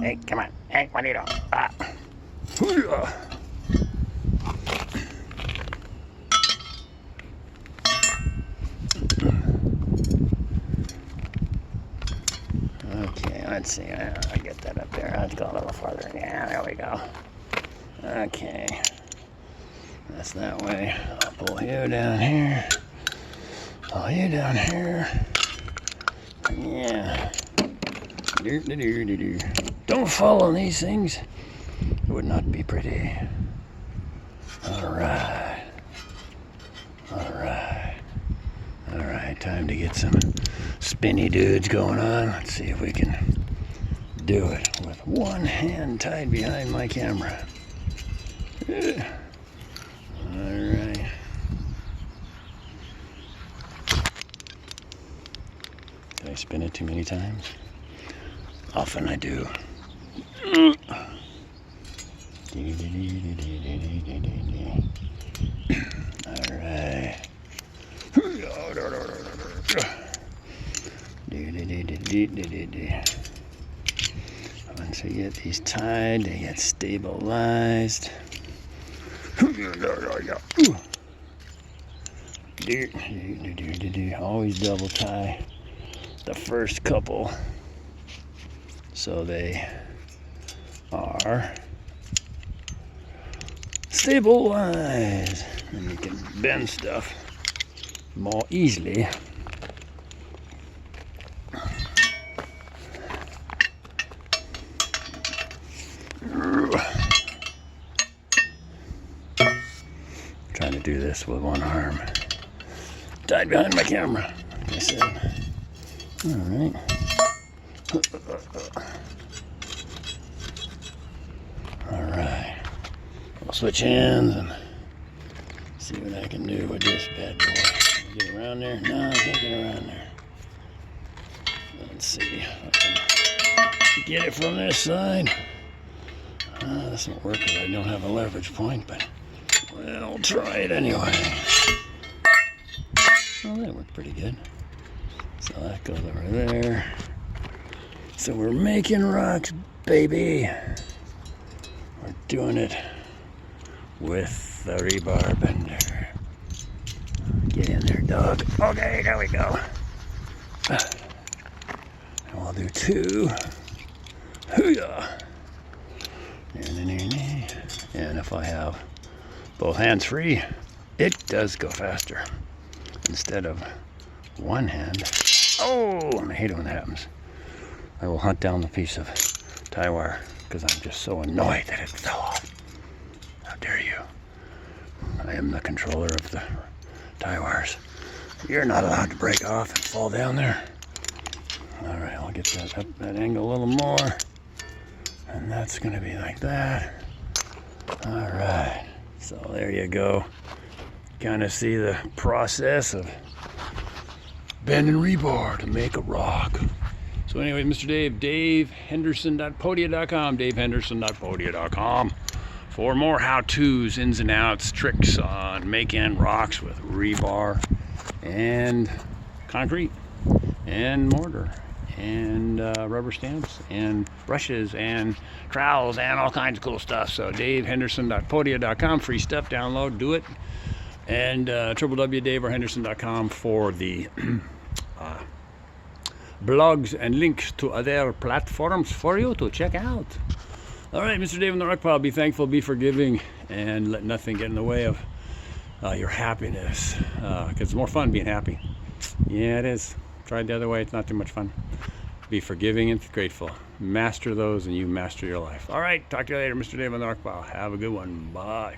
Hey, come on. Hey, what are you doing? Okay, let's see. I'll get that up there. Let's go a little farther. Yeah, there we go. Okay. That's that way. I'll pull you down here. Pull you down here. Yeah. Don't fall on these things. It would not be pretty. Alright. Alright. Alright, time to get some spinny dudes going on. Let's see if we can do it with one hand tied behind my camera. Alright. Did I spin it too many times? Often I do. Alright. Once we get these tied, they get stabilized. Always double tie the first couple so they are stabilized and you can bend stuff more easily. Trying to do this with one arm tied behind my camera, like I said. All right. All right. I'll switch hands and see what I can do with this bad boy. Get around there? No, I can't get around there. Let's see if I can get it from this side. This won't work because I don't have a leverage point, but well, I'll try it anyway. Oh, that worked pretty good. So that goes over there. So we're making rocks, baby. We're doing it with the rebar bender. Get in there, dog. Okay, there we go. And we'll do two. Hoo-yah. And if I have both hands free, it does go faster. Instead of one hand. Oh, I hate it when that happens. I will hunt down the piece of tie wire because I'm just so annoyed that it fell off. How dare you? I am the controller of the tie wires. You're not allowed to break off and fall down there. All right, I'll get that up that angle a little more. And that's going to be like that. All right, so there you go. kind of see the process of bending rebar to make a rock. So anyway, Mr. Dave, davehenderson.podia.com, davehenderson.podia.com for more how-tos, ins and outs, tricks on making rocks with rebar and concrete and mortar and rubber stamps and brushes and trowels and all kinds of cool stuff. So davehenderson.podia.com, free stuff, download, do it. And www.davehenderson.com for the blogs and links to other platforms for you to check out. All right, Mr. Dave in the Rock Pile, be thankful, be forgiving, and let nothing get in the way of your happiness, because it's more fun being happy. Yeah, it is. Try it the other way, it's not too much fun. Be forgiving and grateful. Master those and you master your life. All right, talk to you later, Mr. Dave on the Rock Pile. Have a good one. Bye.